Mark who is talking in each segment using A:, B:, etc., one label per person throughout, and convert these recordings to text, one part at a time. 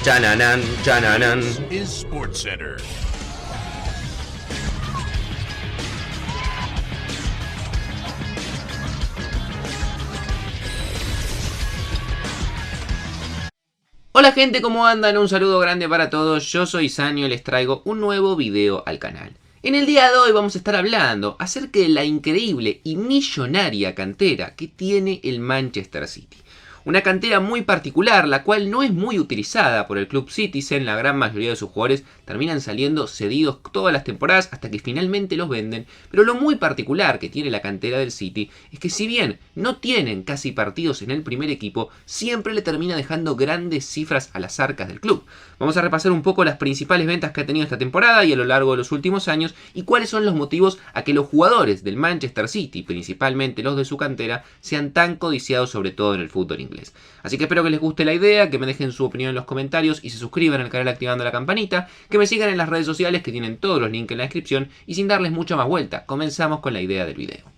A: Chananan, chananan.
B: Is SportsCenter.
A: Hola gente, ¿cómo andan? Un saludo grande para todos, yo soy Sanio y les traigo un nuevo video al canal. En el día de hoy vamos a estar hablando acerca de la increíble y millonaria cantera que tiene el Manchester City. Una cantera muy particular, la cual no es muy utilizada por el Club Citizen. La gran mayoría de sus jugadores terminan saliendo cedidos todas las temporadas hasta que finalmente los venden. Pero lo muy particular que tiene la cantera del City es que si bien no tienen casi partidos en el primer equipo, siempre le termina dejando grandes cifras a las arcas del club. Vamos a repasar un poco las principales ventas que ha tenido esta temporada y a lo largo de los últimos años y cuáles son los motivos a que los jugadores del Manchester City, principalmente los de su cantera, sean tan codiciados sobre todo en el fútbol inglés. Así que espero que les guste la idea, que me dejen su opinión en los comentarios y se suscriban al canal activando la campanita, que me sigan en las redes sociales que tienen todos los links en la descripción y sin darles mucha más vuelta, comenzamos con la idea del video.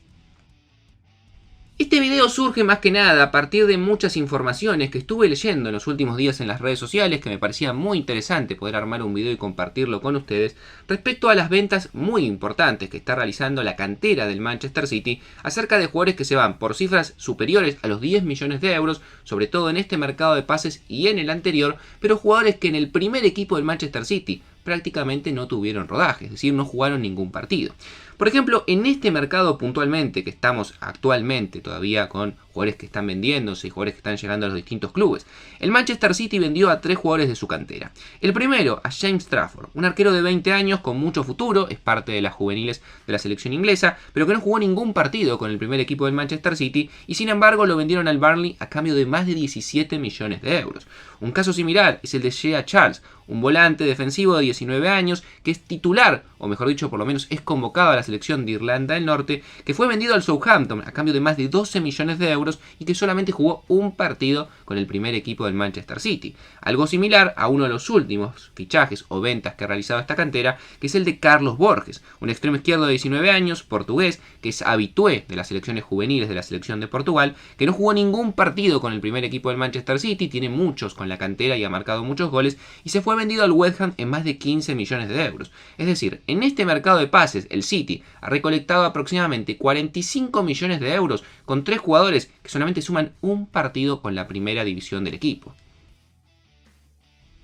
A: Este video surge más que nada a partir de muchas informaciones que estuve leyendo en los últimos días en las redes sociales que me parecía muy interesante poder armar un video y compartirlo con ustedes respecto a las ventas muy importantes que está realizando la cantera del Manchester City acerca de jugadores que se van por cifras superiores a los 10 millones de euros, sobre todo en este mercado de pases y en el anterior, pero jugadores que en el primer equipo del Manchester City prácticamente no tuvieron rodaje, es decir, no jugaron ningún partido. Por ejemplo, en este mercado puntualmente que estamos actualmente todavía con jugadores que están vendiéndose y jugadores que están llegando a los distintos clubes, el Manchester City vendió a 3 jugadores de su cantera. El primero, a James Trafford, un arquero de 20 años con mucho futuro, es parte de las juveniles de la selección inglesa, pero que no jugó ningún partido con el primer equipo del Manchester City y sin embargo lo vendieron al Burnley a cambio de más de 17 millones de euros. Un caso similar es el de Shea Charles, un volante defensivo de 19 años que es titular, o mejor dicho, por lo menos es convocado a la selección de Irlanda del Norte, que fue vendido al Southampton a cambio de más de 12 millones de euros y que solamente jugó un partido con el primer equipo del Manchester City. Algo similar a uno de los últimos fichajes o ventas que ha realizado esta cantera, que es el de Carlos Borges, un extremo izquierdo de 19 años, portugués, que es habitué de las selecciones juveniles de la selección de Portugal, que no jugó ningún partido con el primer equipo del Manchester City, tiene muchos con la cantera y ha marcado muchos goles, y se fue vendido al West Ham en más de 15 millones de euros. Es decir, en este mercado de pases, el City ha recolectado aproximadamente 45 millones de euros con 3 jugadores que solamente suman un partido con la primera división del equipo.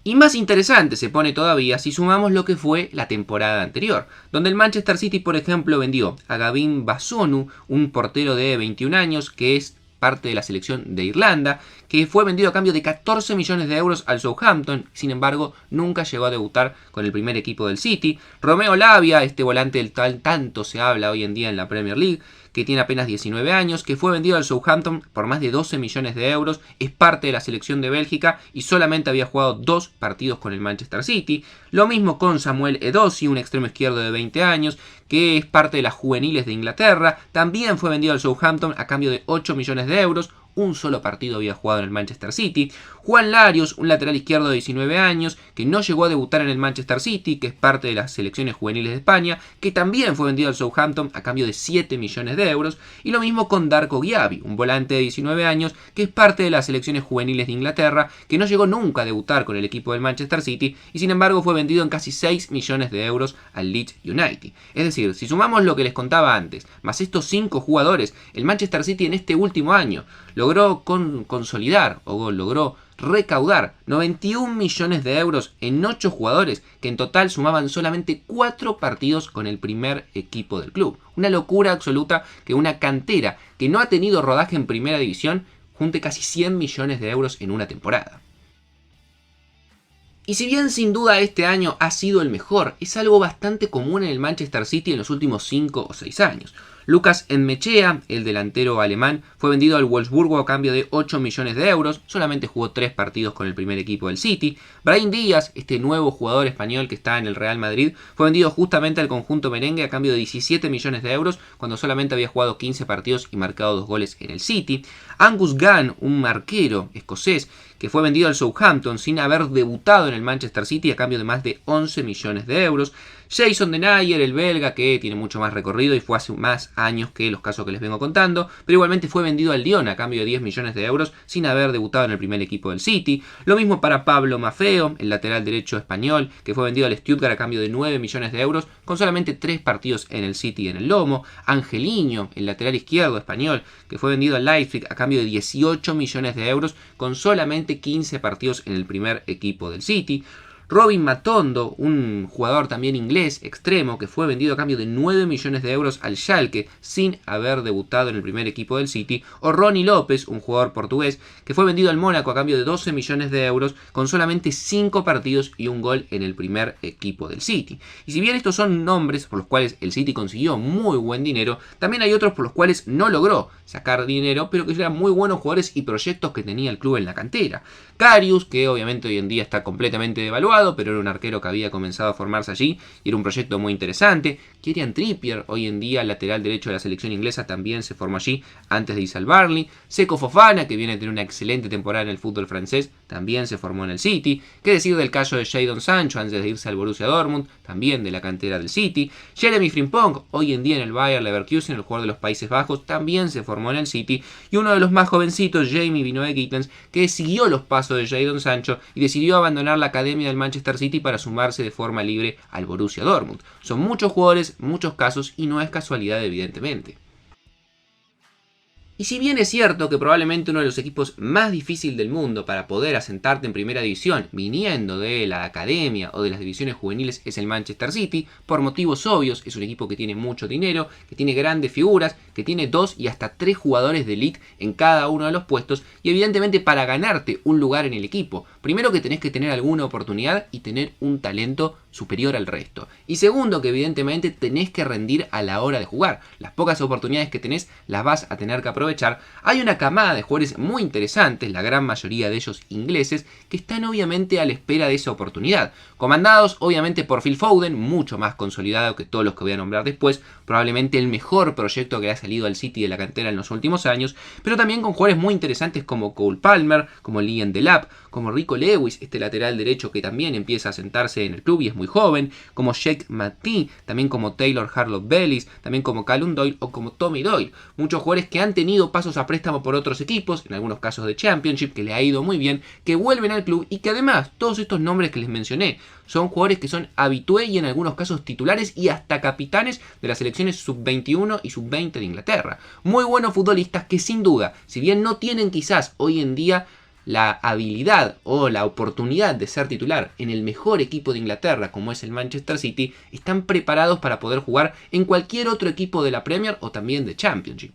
A: Y más interesante se pone todavía si sumamos lo que fue la temporada anterior, donde el Manchester City, por ejemplo, vendió a Gavin Bazonu, un portero de 21 años que es parte de la selección de Irlanda, que fue vendido a cambio de 14 millones de euros al Southampton, sin embargo nunca llegó a debutar con el primer equipo del City. Romeo Lavia, este volante del tal tanto se habla hoy en día en la Premier League, que tiene apenas 19 años, que fue vendido al Southampton por más de 12 millones de euros, es parte de la selección de Bélgica y solamente había jugado 2 partidos con el Manchester City. Lo mismo con Samuel Edozie, un extremo izquierdo de 20 años, que es parte de las juveniles de Inglaterra, también fue vendido al Southampton a cambio de 8 millones de euros, un solo partido había jugado en el Manchester City. Juan Larios, un lateral izquierdo de 19 años, que no llegó a debutar en el Manchester City, que es parte de las selecciones juveniles de España, que también fue vendido al Southampton a cambio de 7 millones de euros. Y lo mismo con Darko Ghiavi, un volante de 19 años, que es parte de las selecciones juveniles de Inglaterra, que no llegó nunca a debutar con el equipo del Manchester City, y sin embargo fue vendido en casi 6 millones de euros al Leeds United. Es decir, si sumamos lo que les contaba antes, más estos 5 jugadores, el Manchester City en este último año logró consolidar o logró recaudar 91 millones de euros en 8 jugadores que en total sumaban solamente 4 partidos con el primer equipo del club. Una locura absoluta que una cantera que no ha tenido rodaje en primera división junte casi 100 millones de euros en una temporada. Y si bien sin duda este año ha sido el mejor, es algo bastante común en el Manchester City en los últimos 5 o 6 años. Lucas Nmechea, el delantero alemán, fue vendido al Wolfsburgo a cambio de 8 millones de euros, solamente jugó 3 partidos con el primer equipo del City. Brahim Díaz, este nuevo jugador español que está en el Real Madrid, fue vendido justamente al conjunto merengue a cambio de 17 millones de euros, cuando solamente había jugado 15 partidos y marcado 2 goles en el City. Angus Gunn, un arquero escocés, que fue vendido al Southampton sin haber debutado en el Manchester City a cambio de más de 11 millones de euros. Jason Denayer, el belga, que tiene mucho más recorrido y fue hace más años que los casos que les vengo contando, pero igualmente fue vendido al Lyon a cambio de 10 millones de euros sin haber debutado en el primer equipo del City. Lo mismo para Pablo Maffeo, el lateral derecho español, que fue vendido al Stuttgart a cambio de 9 millones de euros con solamente 3 partidos en el City y en el lomo. Angelino, el lateral izquierdo español, que fue vendido al Leipzig a cambio de 18 millones de euros con solamente 15 partidos en el primer equipo del City. Robin Matondo, un jugador también inglés extremo que fue vendido a cambio de 9 millones de euros al Schalke sin haber debutado en el primer equipo del City. O Ronnie López, un jugador portugués que fue vendido al Mónaco a cambio de 12 millones de euros con solamente 5 partidos y un gol en el primer equipo del City. Y si bien estos son nombres por los cuales el City consiguió muy buen dinero, también hay otros por los cuales no logró sacar dinero, pero que eran muy buenos jugadores y proyectos que tenía el club en la cantera. Karius, que obviamente hoy en día está completamente devaluado, pero era un arquero que había comenzado a formarse allí y era un proyecto muy interesante. Kieran Trippier, hoy en día lateral derecho de la selección inglesa, también se formó allí antes de irse al Burnley. Seko Fofana, que viene a tener una excelente temporada en el fútbol francés, también se formó en el City. Qué decir del caso de Jadon Sancho antes de irse al Borussia Dortmund, también de la cantera del City. Jeremy Frimpong, hoy en día en el Bayer Leverkusen, el jugador de los Países Bajos, también se formó en el City. Y uno de los más jovencitos, Jamie Binoé-Gittens, que siguió los pasos de Jadon Sancho y decidió abandonar la academia del Manchester City para sumarse de forma libre al Borussia Dortmund. Son muchos jugadores, muchos casos y no es casualidad evidentemente. Y si bien es cierto que probablemente uno de los equipos más difíciles del mundo para poder asentarte en primera división, viniendo de la academia o de las divisiones juveniles, es el Manchester City, por motivos obvios, es un equipo que tiene mucho dinero, que tiene grandes figuras, que tiene 2 y hasta 3 jugadores de elite en cada uno de los puestos, y evidentemente para ganarte un lugar en el equipo, primero que tenés que tener alguna oportunidad y tener un talento superior al resto. Y segundo, que evidentemente tenés que rendir a la hora de jugar. Las pocas oportunidades que tenés las vas a tener que aprovechar. Hay una camada de jugadores muy interesantes, la gran mayoría de ellos ingleses, que están obviamente a la espera de esa oportunidad. Comandados obviamente por Phil Foden, mucho más consolidado que todos los que voy a nombrar después, probablemente el mejor proyecto que le ha salido al City de la cantera en los últimos años, pero también con jugadores muy interesantes como Cole Palmer, como Liam Delap, como Rico Lewis, este lateral derecho que también empieza a sentarse en el club y es muy joven, como Sheikh Mati, también como Taylor Harlow-Bellis, también como Callum Doyle o como Tommy Doyle. Muchos jugadores que han tenido pasos a préstamo por otros equipos, en algunos casos de Championship, que le ha ido muy bien, que vuelven al club y que además todos estos nombres que les mencioné son jugadores que son habitué y en algunos casos titulares y hasta capitanes de las selecciones sub-21 y sub-20 de Inglaterra. Muy buenos futbolistas que sin duda, si bien no tienen quizás hoy en día la habilidad o la oportunidad de ser titular en el mejor equipo de Inglaterra como es el Manchester City, están preparados para poder jugar en cualquier otro equipo de la Premier o también de Championship.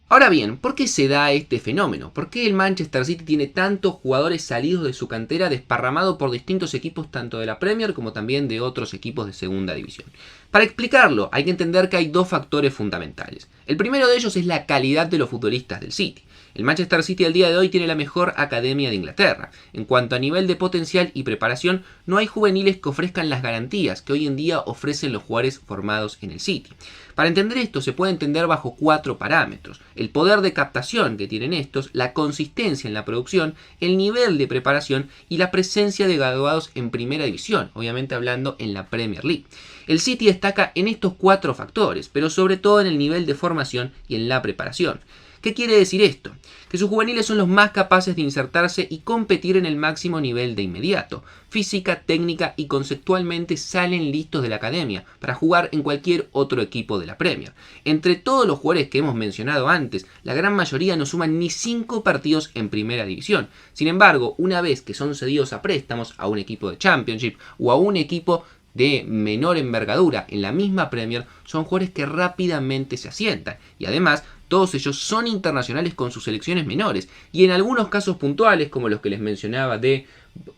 A: Ahora bien, ¿por qué se da este fenómeno? ¿Por qué el Manchester City tiene tantos jugadores salidos de su cantera desparramados por distintos equipos tanto de la Premier como también de otros equipos de segunda división? Para explicarlo hay que entender que hay dos factores fundamentales. El primero de ellos es la calidad de los futbolistas del City. El Manchester City al día de hoy tiene la mejor academia de Inglaterra. En cuanto a nivel de potencial y preparación, no hay juveniles que ofrezcan las garantías que hoy en día ofrecen los jugadores formados en el City. Para entender esto se puede entender bajo 4 parámetros: el poder de captación que tienen estos, la consistencia en la producción, el nivel de preparación y la presencia de graduados en primera división, obviamente hablando en la Premier League. El City destaca en estos 4 factores, pero sobre todo en el nivel de formación y en la preparación. ¿Qué quiere decir esto? Que sus juveniles son los más capaces de insertarse y competir en el máximo nivel de inmediato. Física, técnica y conceptualmente salen listos de la academia para jugar en cualquier otro equipo de la Premier. Entre todos los jugadores que hemos mencionado antes, la gran mayoría no suman ni 5 partidos en primera división. Sin embargo, una vez que son cedidos a préstamos a un equipo de Championship o a un equipo de menor envergadura en la misma Premier, son jugadores que rápidamente se asientan y además todos ellos son internacionales con sus selecciones menores y en algunos casos puntuales como los que les mencionaba de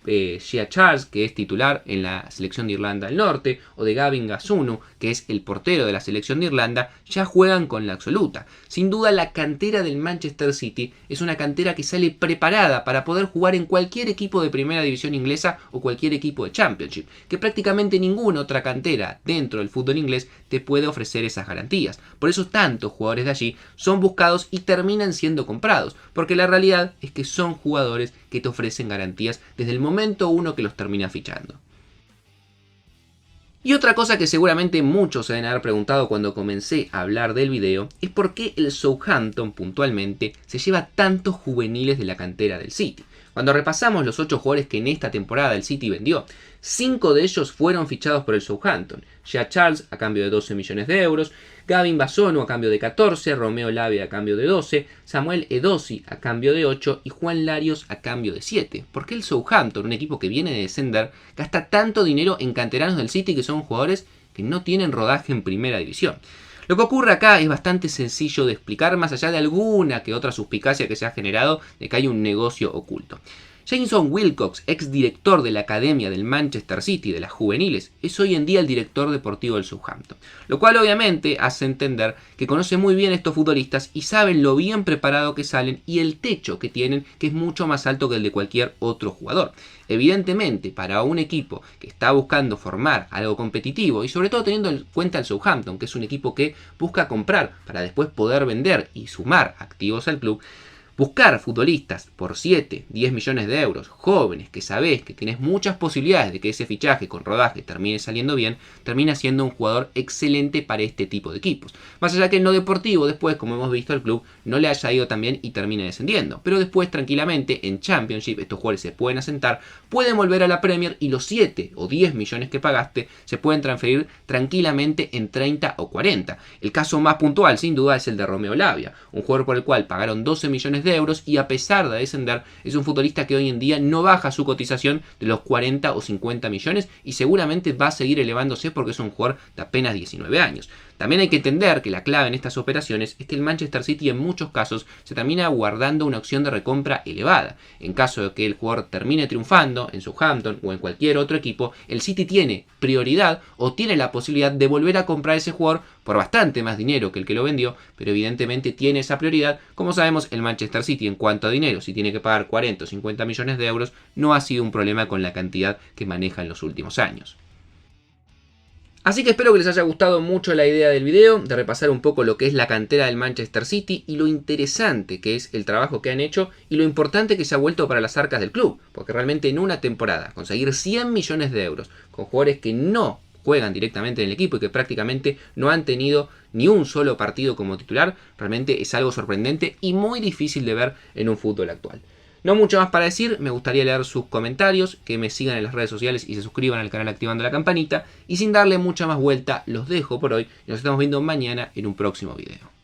A: Shea Charles, que es titular en la selección de Irlanda del Norte, o de Gavin Gazunu, que es el portero de la selección de Irlanda, ya juegan con la absoluta. Sin duda la cantera del Manchester City es una cantera que sale preparada para poder jugar en cualquier equipo de primera división inglesa o cualquier equipo de Championship, que prácticamente ninguna otra cantera dentro del fútbol inglés te puede ofrecer esas garantías. Por eso tantos jugadores de allí son buscados y terminan siendo comprados, porque la realidad es que son jugadores que te ofrecen garantías desde el momento uno que los termina fichando. Y otra cosa que seguramente muchos se deben haber preguntado cuando comencé a hablar del video es por qué el Southampton puntualmente se lleva tantos juveniles de la cantera del City. Cuando repasamos los 8 jugadores que en esta temporada el City vendió, 5 de ellos fueron fichados por el Southampton. Jack Charles a cambio de 12 millones de euros, Gavin Basono a cambio de 14, Romeo Lavia a cambio de 12, Samuel Edosi a cambio de 8 y Juan Larios a cambio de 7. ¿Por qué el Southampton, un equipo que viene de descender, gasta tanto dinero en canteranos del City que son jugadores que no tienen rodaje en primera división? Lo que ocurre acá es bastante sencillo de explicar, más allá de alguna que otra suspicacia que se ha generado de que hay un negocio oculto. Jason Wilcox, ex director de la academia del Manchester City de las juveniles, es hoy en día el director deportivo del Southampton, lo cual obviamente hace entender que conoce muy bien a estos futbolistas y saben lo bien preparado que salen y el techo que tienen, que es mucho más alto que el de cualquier otro jugador. Evidentemente, para un equipo que está buscando formar algo competitivo y sobre todo teniendo en cuenta el Southampton, que es un equipo que busca comprar para después poder vender y sumar activos al club, buscar futbolistas por 7, 10 millones de euros, jóvenes, que sabés que tienes muchas posibilidades de que ese fichaje con rodaje termine saliendo bien, termina siendo un jugador excelente para este tipo de equipos. Más allá que en lo deportivo, después, como hemos visto, al club no le haya ido tan bien y termine descendiendo. Pero después, tranquilamente, en Championship, estos jugadores se pueden asentar, pueden volver a la Premier y los 7 o 10 millones que pagaste se pueden transferir tranquilamente en 30 o 40. El caso más puntual, sin duda, es el de Romeo Lavia, un jugador por el cual pagaron 12 millones de euros y a pesar de descender es un futbolista que hoy en día no baja su cotización de los 40 o 50 millones y seguramente va a seguir elevándose porque es un jugador de apenas 19 años. También hay que entender que la clave en estas operaciones es que el Manchester City en muchos casos se termina guardando una opción de recompra elevada. En caso de que el jugador termine triunfando en Southampton o en cualquier otro equipo, el City tiene prioridad o tiene la posibilidad de volver a comprar ese jugador por bastante más dinero que el que lo vendió, pero evidentemente tiene esa prioridad. Como sabemos, el Manchester City en cuanto a dinero, si tiene que pagar 40 o 50 millones de euros, no ha sido un problema con la cantidad que maneja en los últimos años. Así que espero que les haya gustado mucho la idea del video, de repasar un poco lo que es la cantera del Manchester City y lo interesante que es el trabajo que han hecho y lo importante que se ha vuelto para las arcas del club, porque realmente en una temporada conseguir 100 millones de euros con jugadores que no juegan directamente en el equipo y que prácticamente no han tenido ni un solo partido como titular, realmente es algo sorprendente y muy difícil de ver en un fútbol actual. No mucho más para decir, me gustaría leer sus comentarios, que me sigan en las redes sociales y se suscriban al canal activando la campanita. Y sin darle mucha más vuelta, los dejo por hoy y nos estamos viendo mañana en un próximo video.